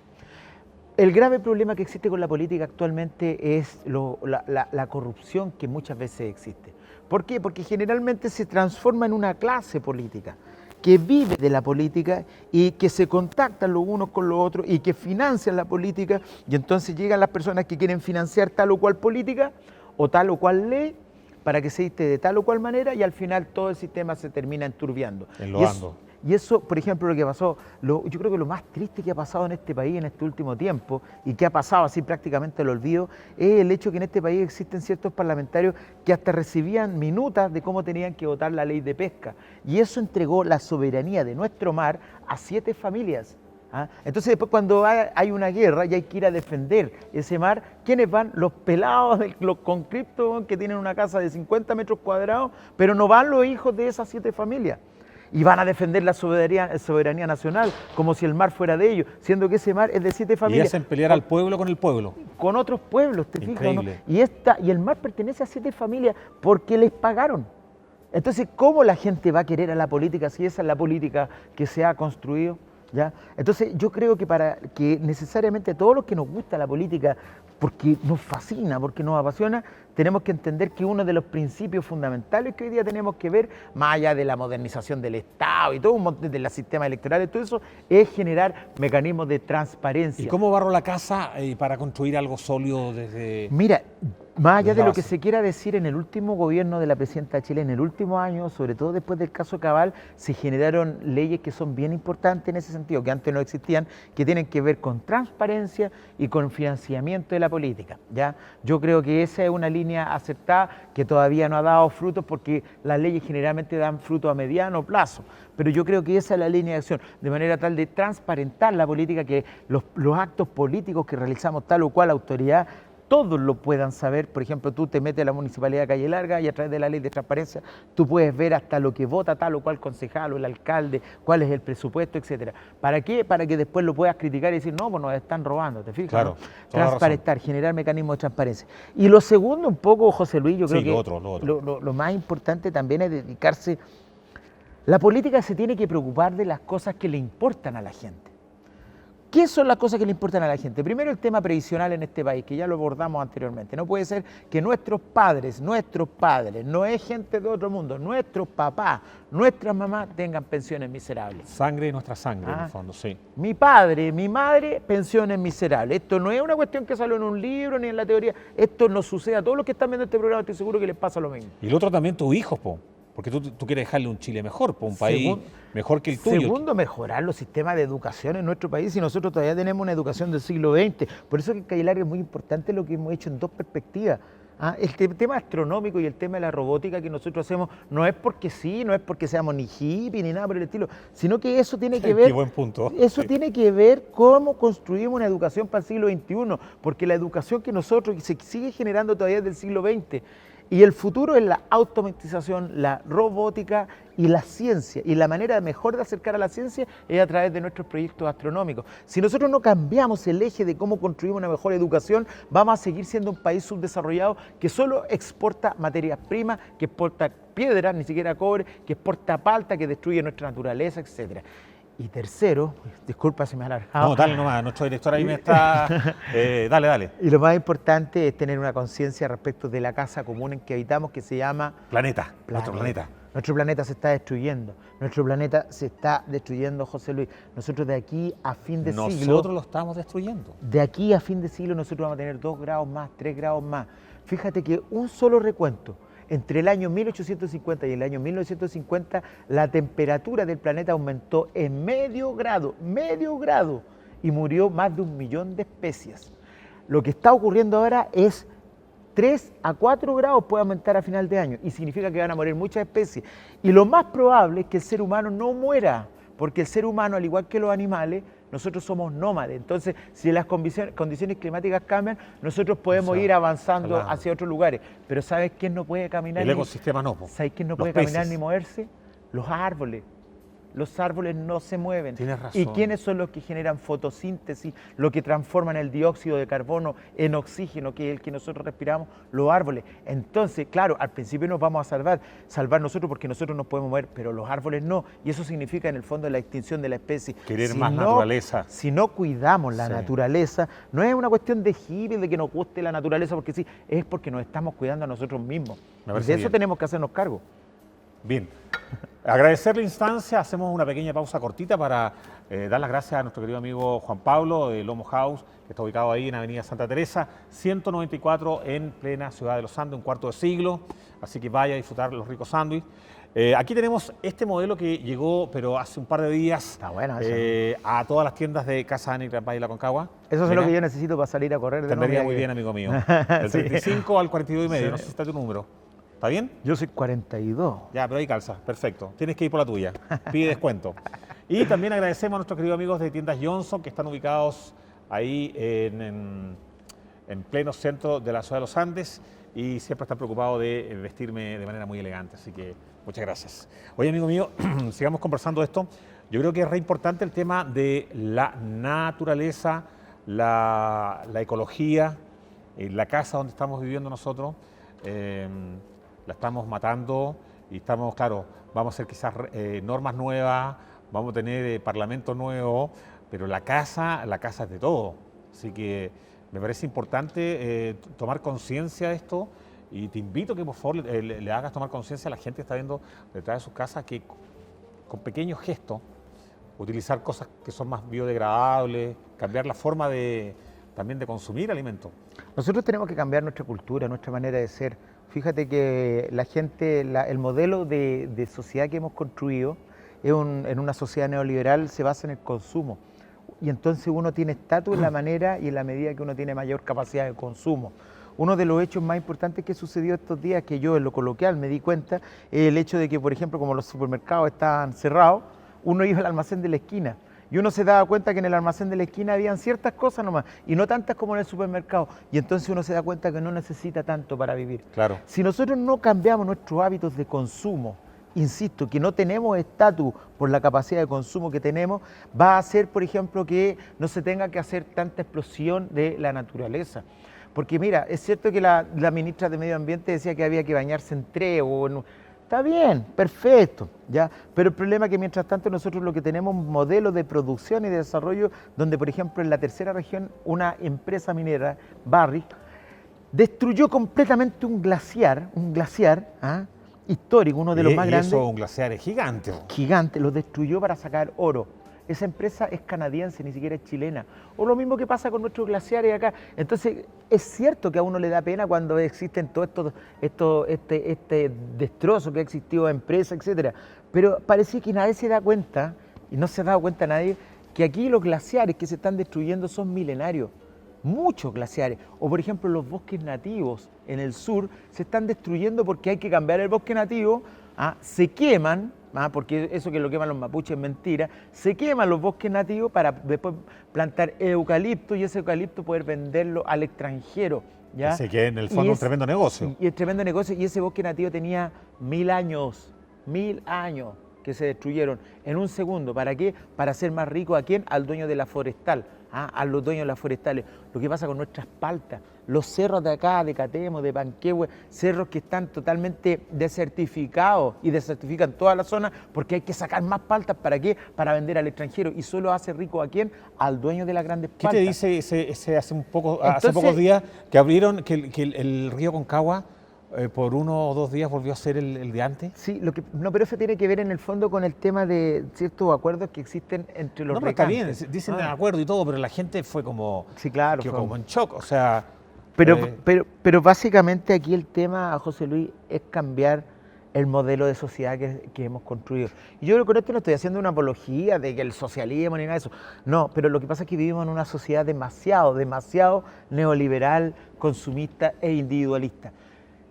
El grave problema que existe con la política actualmente es la corrupción que muchas veces existe. ¿Por qué? Porque generalmente se transforma en una clase política que vive de la política y que se contactan los unos con los otros y que financian la política, y entonces llegan las personas que quieren financiar tal o cual política o tal o cual ley, para que se dicte de tal o cual manera, y al final todo el sistema se termina enturbiando. Enlodando. Y eso, por ejemplo, lo que pasó, yo creo que lo más triste que ha pasado en este país en este último tiempo, y que ha pasado así prácticamente al olvido, es el hecho que en este país existen ciertos parlamentarios que hasta recibían minutas de cómo tenían que votar la ley de pesca. Y eso entregó la soberanía de nuestro mar a 7 familias. Entonces después cuando hay una guerra y hay que ir a defender ese mar, ¿quiénes van? Los pelados, los conscriptos que tienen una casa de 50 metros cuadrados, pero no van los hijos de esas 7 familias. Y van a defender la soberanía nacional, como si el mar fuera de ellos, siendo que ese mar es de 7 familias. Y hacen pelear al pueblo con el pueblo. Con otros pueblos, ¿te fijas? ¿No? Increíble. Y el mar pertenece a 7 familias porque les pagaron. Entonces, ¿cómo la gente va a querer a la política si esa es la política que se ha construido? ¿Ya? Entonces yo creo que para que necesariamente todos los que nos gusta la política, porque nos fascina, porque nos apasiona, tenemos que entender que uno de los principios fundamentales que hoy día tenemos que ver, más allá de la modernización del Estado y todo un montón de los sistemas electorales, todo eso, es generar mecanismos de transparencia. ¿Y cómo barro la casa para construir algo sólido desde...? Mira, Más allá desde de la lo que base. se quiera decir, en el último gobierno de la presidenta de Chile, en el último año, sobre todo después del caso Cabal, se generaron leyes que son bien importantes en ese sentido, que antes no existían, que tienen que ver con transparencia y con financiamiento de la política, ¿ya? Yo creo que esa es una línea acertada que todavía no ha dado frutos porque las leyes generalmente dan fruto a mediano plazo, pero yo creo que esa es la línea de acción, de manera tal de transparentar la política, que los actos políticos que realizamos tal o cual autoridad todos lo puedan saber. Por ejemplo, tú te metes a la Municipalidad de Calle Larga y a través de la ley de transparencia tú puedes ver hasta lo que vota tal o cual concejal o el alcalde, cuál es el presupuesto, etcétera. ¿Para qué? Para que después lo puedas criticar y decir, no, pues nos están robando, ¿te fijas? Claro, ¿no? toda la Transparentar, generar mecanismos de transparencia. Y lo segundo, un poco, José Luis, yo creo Sí, que lo otro. lo más importante también es dedicarse. La política se tiene que preocupar de las cosas que le importan a la gente. ¿Qué son las cosas que le importan a la gente? Primero, el tema previsional en este país, que ya lo abordamos anteriormente. No puede ser que nuestros padres, no es gente de otro mundo, nuestros papás, nuestras mamás tengan pensiones miserables. Sangre de nuestra sangre, en Ah. el fondo, sí. Mi padre, mi madre, pensiones miserables. Esto no es una cuestión que salió en un libro ni en la teoría. Esto nos sucede a todos los que están viendo este programa, estoy seguro que les pasa lo mismo. Y el otro también tus hijos, po. Porque tú quieres dejarle un Chile mejor, po, un país Segun- mejor que el tuyo. Segundo, mejorar los sistemas de educación en nuestro país, y nosotros todavía tenemos una educación del siglo XX. Por eso que en Calle Larga es muy importante lo que hemos hecho en dos perspectivas. Tema astronómico y el tema de la robótica que nosotros hacemos no es porque sí, no es porque seamos ni hippie ni nada por el estilo, sino que eso tiene que ver. Qué buen punto. Eso Sí. tiene que ver cómo construimos una educación para el siglo XXI, porque la educación que nosotros se sigue generando todavía es del siglo XX. Y el futuro es la automatización, la robótica y la ciencia. Y la manera mejor de acercar a la ciencia es a través de nuestros proyectos astronómicos. Si nosotros no cambiamos el eje de cómo construimos una mejor educación, vamos a seguir siendo un país subdesarrollado que solo exporta materias primas, que exporta piedras, ni siquiera cobre, que exporta palta, que destruye nuestra naturaleza, etcétera. Y tercero, disculpa si me he alargado. No, dale nomás, nuestro director ahí me está... dale. Y lo más importante es tener una conciencia respecto de la casa común en que habitamos, que se llama Planeta, nuestro planeta. Nuestro planeta se está destruyendo. Nuestro planeta se está destruyendo, José Luis. Nosotros de aquí a fin de siglo... Nosotros lo estamos destruyendo. De aquí a fin de siglo nosotros vamos a tener 2 grados más, 3 grados más. Fíjate que un solo recuento. Entre el año 1850 y el año 1950, la temperatura del planeta aumentó en medio grado, y murió más de 1 millón de especies. Lo que está ocurriendo ahora es 3 a 4 grados puede aumentar a final de año, y significa que van a morir muchas especies. Y lo más probable es que el ser humano no muera, porque el ser humano, al igual que los animales, nosotros somos nómades. Entonces, si las condiciones climáticas cambian, nosotros podemos ir avanzando claro. hacia otros lugares. Pero ¿sabes quién no puede caminar? El ecosistema no, po. ¿Sabes quién no Los puede caminar peces. ni moverse? Los árboles. Los árboles no se mueven. Tienes razón. ¿Y quiénes son los que generan fotosíntesis, lo que transforman el dióxido de carbono en oxígeno, que es el que nosotros respiramos? Los árboles. Entonces, claro, al principio nos vamos a salvar nosotros porque nosotros nos podemos mover, pero los árboles no. Y eso significa, en el fondo, la extinción de la especie. Querer más naturaleza. Si no cuidamos la Sí. naturaleza, no es una cuestión de hippie, de que nos guste la naturaleza porque sí, es porque nos estamos cuidando a nosotros mismos. Me Y parece de eso bien. tenemos que hacernos cargo. Bien. Agradecer la instancia, hacemos una pequeña pausa cortita para dar las gracias a nuestro querido amigo Juan Pablo de Lomo House, que está ubicado ahí en Avenida Santa Teresa, 194 en plena ciudad de Los Andes, un cuarto de siglo, así que vaya a disfrutar los ricos sándwiches. Aquí tenemos este modelo que llegó, pero hace un par de días, Está bueno a todas las tiendas de Casa Ana y Gran País y La Concagua. Eso es Mira, lo que yo necesito para salir a correr de te nuevo. andaría Mira muy que- bien, amigo mío. Del Sí. 35 al 42 y medio, Sí. no sé si está tu número. ¿Está bien? Yo soy 42. Ya, pero ahí calza, perfecto. Tienes que ir por la tuya, pide descuento. Y también agradecemos a nuestros queridos amigos de Tiendas Johnson, que están ubicados ahí en pleno centro de la ciudad de Los Andes y siempre están preocupados de vestirme de manera muy elegante, así que muchas gracias. Oye, amigo mío, sigamos conversando de esto. Yo creo que es re importante el tema de la naturaleza, la ecología, la casa donde estamos viviendo nosotros. La estamos matando y estamos, claro, vamos a hacer quizás normas nuevas, vamos a tener parlamento nuevo, pero la casa es de todo. Así que me parece importante tomar conciencia de esto y te invito a que por favor le hagas tomar conciencia a la gente que está viendo detrás de sus casas que con pequeños gestos, utilizar cosas que son más biodegradables, cambiar la forma también de consumir alimentos. Nosotros tenemos que cambiar nuestra cultura, nuestra manera de ser. Fíjate que la gente, el modelo de sociedad que hemos construido en una sociedad neoliberal se basa en el consumo. Y entonces uno tiene estatus en la manera y en la medida que uno tiene mayor capacidad de consumo. Uno de los hechos más importantes que sucedió estos días, que yo en lo coloquial me di cuenta, es el hecho de que, por ejemplo, como los supermercados estaban cerrados, uno iba al almacén de la esquina y uno se daba cuenta que en el almacén de la esquina habían ciertas cosas nomás y no tantas como en el supermercado. Y entonces uno se da cuenta que no necesita tanto para vivir. Claro. Si nosotros no cambiamos nuestros hábitos de consumo, insisto, que no tenemos estatus por la capacidad de consumo que tenemos, va a hacer, por ejemplo, que no se tenga que hacer tanta explosión de la naturaleza. Porque mira, es cierto que la ministra de Medio Ambiente decía que había que bañarse en 3 o en... Está bien, perfecto, ¿ya? Pero el problema es que mientras tanto nosotros lo que tenemos es un modelo de producción y de desarrollo donde, por ejemplo, en la tercera región, una empresa minera, Barrick, destruyó completamente un glaciar histórico, uno de los más grandes. Y eso, un glaciar es gigante. Gigante, lo destruyó para sacar oro. Esa empresa es canadiense, ni siquiera es chilena. O lo mismo que pasa con nuestros glaciares acá. Entonces, es cierto que a uno le da pena cuando existen todo este destrozo que ha existido, empresas, etcétera. Pero parece que nadie se da cuenta, y no se ha dado cuenta nadie, que aquí los glaciares que se están destruyendo son milenarios. Muchos glaciares. O por ejemplo, los bosques nativos en el sur se están destruyendo porque hay que cambiar el bosque nativo, se queman, porque eso que lo queman los mapuches es mentira, se queman los bosques nativos para después plantar eucalipto y ese eucalipto poder venderlo al extranjero. ¿Ya? Así que en el fondo es un tremendo negocio. Y es tremendo negocio, y ese bosque nativo tenía 1000 años que se destruyeron en un segundo. ¿Para qué? Para hacer más rico ¿a quién? Al dueño de la forestal, a los dueños de las forestales. Lo que pasa con nuestras paltas, los cerros de acá, de Catemo, de Panquehue, cerros que están totalmente desertificados y desertifican toda la zona porque hay que sacar más paltas. ¿Para qué? Para vender al extranjero. ¿Y solo hace rico a quién? Al dueño de las grandes paltas. ¿Qué te dice hace pocos días que abrieron, que el río Concagua por 1 o 2 días volvió a ser el de antes? Sí, pero eso tiene que ver en el fondo con el tema de ciertos acuerdos que existen entre los recantes. Está bien, dicen de acuerdo y todo, pero la gente fue como, sí, claro, como en shock, o sea... Pero básicamente aquí el tema, José Luis, es cambiar el modelo de sociedad que hemos construido. Y yo creo que con esto no estoy haciendo una apología de que el socialismo ni nada de eso. No, pero lo que pasa es que vivimos en una sociedad demasiado neoliberal, consumista e individualista.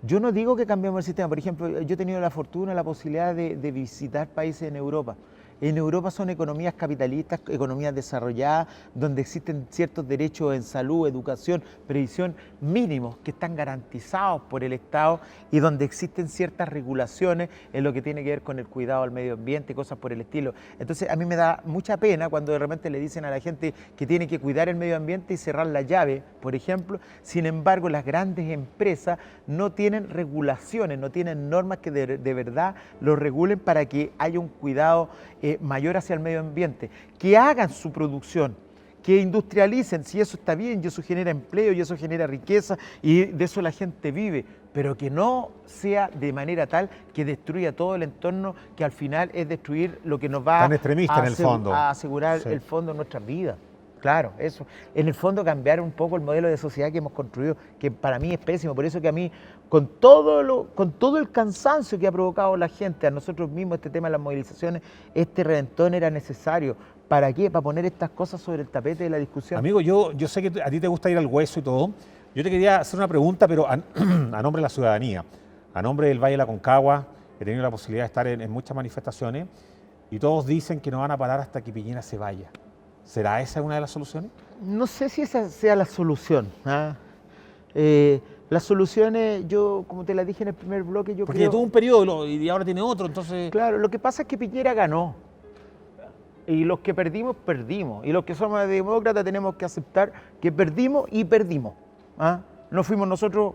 Yo no digo que cambiemos el sistema. Por ejemplo, yo he tenido la fortuna, la posibilidad de visitar países en Europa. En Europa son economías capitalistas, economías desarrolladas, donde existen ciertos derechos en salud, educación, previsión mínimos que están garantizados por el Estado y donde existen ciertas regulaciones en lo que tiene que ver con el cuidado al medio ambiente, cosas por el estilo. Entonces a mí me da mucha pena cuando de repente le dicen a la gente que tiene que cuidar el medio ambiente y cerrar la llave, por ejemplo. Sin embargo, las grandes empresas no tienen regulaciones, no tienen normas que de verdad lo regulen para que haya un cuidado mayor hacia el medio ambiente, que hagan su producción, que industrialicen, si eso está bien, y eso genera empleo, y eso genera riqueza, y de eso la gente vive, pero que no sea de manera tal que destruya todo el entorno, que al final es destruir lo que nos va a asegurar el fondo de nuestras vidas. Claro, eso. En el fondo cambiar un poco el modelo de sociedad que hemos construido, que para mí es pésimo, por eso que a mí, con todo el cansancio que ha provocado la gente, a nosotros mismos, este tema de las movilizaciones, este reventón era necesario. ¿Para qué? Para poner estas cosas sobre el tapete de la discusión. Amigo, yo sé que a ti te gusta ir al hueso y todo. Yo te quería hacer una pregunta, pero a nombre de la ciudadanía, a nombre del Valle de la Concagua. He tenido la posibilidad de estar en muchas manifestaciones y todos dicen que no van a parar hasta que Piñera se vaya. ¿Será esa una de las soluciones? No sé si esa sea la solución. Las soluciones, yo, como te la dije en el primer bloque, yo Porque tuvo un periodo y ahora tiene otro, entonces... Claro, lo que pasa es que Piñera ganó. Y los que perdimos, perdimos. Y los que somos demócratas tenemos que aceptar que perdimos y perdimos. No fuimos nosotros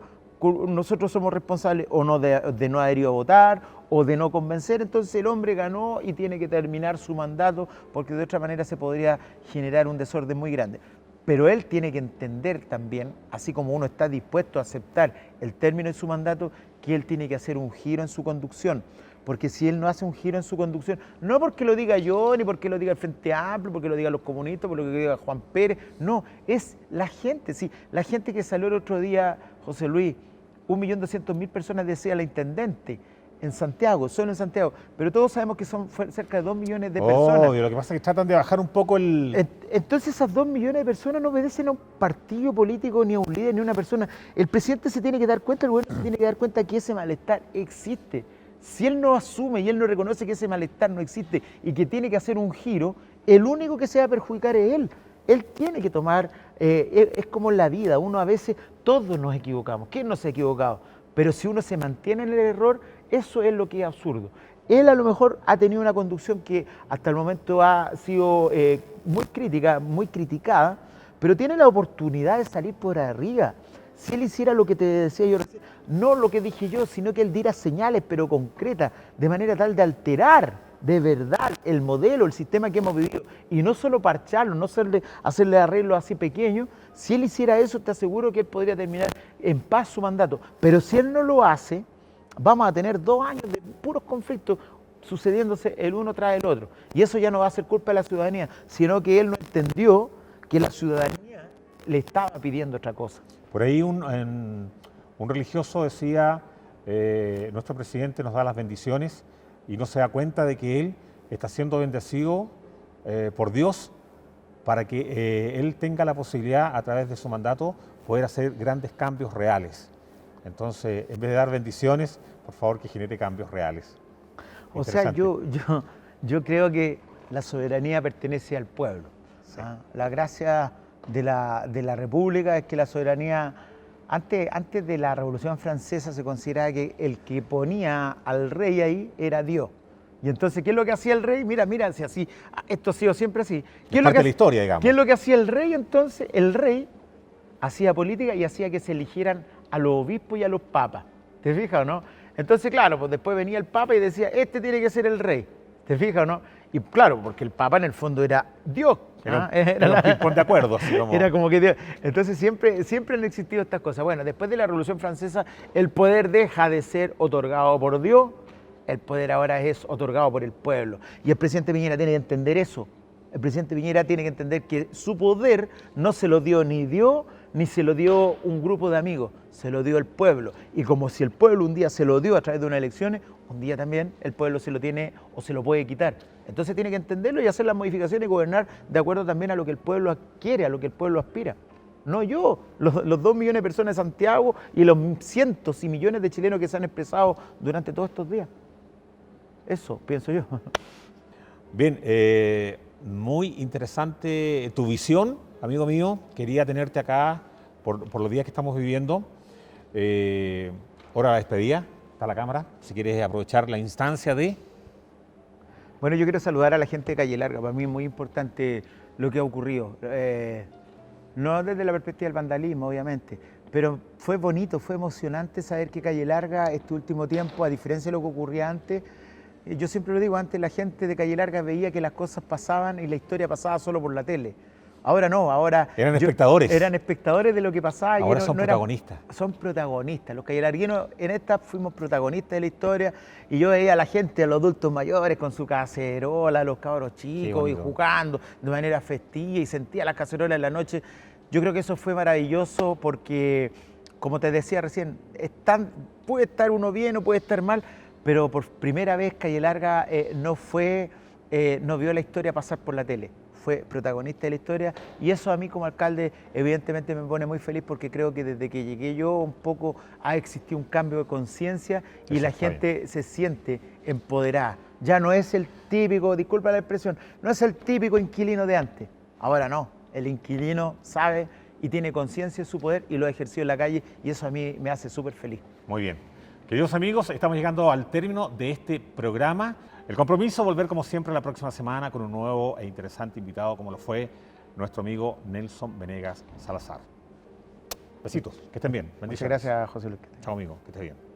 somos responsables o no de no haber ido a votar o de no convencer, entonces el hombre ganó y tiene que terminar su mandato porque de otra manera se podría generar un desorden muy grande. Pero él tiene que entender también, así como uno está dispuesto a aceptar el término de su mandato, que él tiene que hacer un giro en su conducción. porque si él no hace un giro en su conducción, no porque lo diga yo, ni porque lo diga el Frente Amplio, porque lo diga los comunistas, porque lo diga Juan Pérez, no, es la gente, sí, la gente que salió el otro día, José Luis, 1.200.000 personas decía la intendente, en Santiago, solo en Santiago, pero todos sabemos que son cerca de 2 millones de personas. Obvio, lo que pasa es que tratan de bajar un poco el... Entonces esas 2 millones de personas no obedecen a un partido político, ni a un líder, ni a una persona. El presidente se tiene que dar cuenta, el gobierno se tiene que dar cuenta que ese malestar existe. Si él no asume y él no reconoce que ese malestar no existe y que tiene que hacer un giro, el único que se va a perjudicar es él. Él tiene que tomar, es como en la vida, uno a veces, todos nos equivocamos. ¿Quién no se ha equivocado? Pero si uno se mantiene en el error, eso es lo que es absurdo. Él a lo mejor ha tenido una conducción que hasta el momento ha sido muy crítica, muy criticada, pero tiene la oportunidad de salir por arriba. Si él hiciera lo que te decía yo recién, no lo que dije yo, sino que él diera señales, pero concretas, de manera tal de alterar de verdad el modelo, el sistema que hemos vivido, y no solo parcharlo, no hacerle arreglos así pequeños. Si él hiciera eso, te aseguro que él podría terminar en paz su mandato. Pero si él no lo hace, vamos a tener 2 años de puros conflictos sucediéndose el uno tras el otro. Y eso ya no va a ser culpa de la ciudadanía, sino que él no entendió que la ciudadanía le estaba pidiendo otra cosa. Por ahí un religioso decía, nuestro presidente nos da las bendiciones y no se da cuenta de que él está siendo bendecido por Dios para que él tenga la posibilidad a través de su mandato poder hacer grandes cambios reales. Entonces, en vez de dar bendiciones, por favor que genere cambios reales. O sea, yo creo que la soberanía pertenece al pueblo. Sí. La gracia de la República es que la soberanía, antes de la Revolución Francesa se consideraba que el que ponía al rey ahí era Dios. Y entonces, ¿qué es lo que hacía el rey? Mira, si así, esto ha sido siempre así. ¿Qué es parte de la historia, digamos? ¿Qué es lo que hacía el rey entonces? El rey hacía política y hacía que se eligieran a los obispos y a los papas. ¿Te fijas o no? Entonces, claro, pues después venía el papa y decía, este tiene que ser el rey. ¿Te fijas o no? Y claro, porque el papa en el fondo era Dios. Era ping-pong de acuerdo. Así como... Era como que Dios. Entonces siempre han existido estas cosas. Bueno, después de la Revolución Francesa, el poder deja de ser otorgado por Dios, el poder ahora es otorgado por el pueblo. Y el presidente Piñera tiene que entender eso. El presidente Piñera tiene que entender que su poder no se lo dio ni Dios, ni se lo dio un grupo de amigos, se lo dio el pueblo. Y como si el pueblo un día se lo dio a través de unas elecciones, un día también el pueblo se lo tiene o se lo puede quitar. Entonces tiene que entenderlo y hacer las modificaciones y gobernar de acuerdo también a lo que el pueblo quiere, a lo que el pueblo aspira. No yo, los 2 millones de personas de Santiago y los cientos y millones de chilenos que se han expresado durante todos estos días. Eso pienso yo. Bien, muy interesante tu visión, amigo mío. Quería tenerte acá por los días que estamos viviendo. Hora de la despedida, está la cámara. Si quieres aprovechar la instancia de... Bueno, yo quiero saludar a la gente de Calle Larga. Para mí es muy importante lo que ha ocurrido. No desde la perspectiva del vandalismo, obviamente, pero fue bonito, fue emocionante saber que Calle Larga este último tiempo, a diferencia de lo que ocurría antes, yo siempre lo digo, antes la gente de Calle Larga veía que las cosas pasaban y la historia pasaba solo por la tele. Ahora no, ahora... Eran espectadores. Eran espectadores de lo que pasaba. Ahora son protagonistas. Son protagonistas. Los callelarguinos en esta fuimos protagonistas de la historia y yo veía a la gente, a los adultos mayores con su cacerola, a los cabros chicos y jugando de manera festiva y sentía las cacerolas en la noche. Yo creo que eso fue maravilloso porque, como te decía recién, puede estar uno bien o puede estar mal, pero por primera vez Calle Larga no vio la historia pasar por la tele, fue protagonista de la historia y eso a mí como alcalde evidentemente me pone muy feliz porque creo que desde que llegué yo un poco ha existido un cambio de conciencia y la gente se siente empoderada. Ya no es el típico, disculpa la expresión, no es el típico inquilino de antes, ahora no, el inquilino sabe y tiene conciencia de su poder y lo ha ejercido en la calle y eso a mí me hace súper feliz. Muy bien. Queridos amigos, estamos llegando al término de este programa. El compromiso, volver como siempre la próxima semana con un nuevo e interesante invitado como lo fue nuestro amigo Nelson Venegas Salazar. Besitos, que estén bien. Muchas gracias, José Luis. Chao amigo, que estés bien.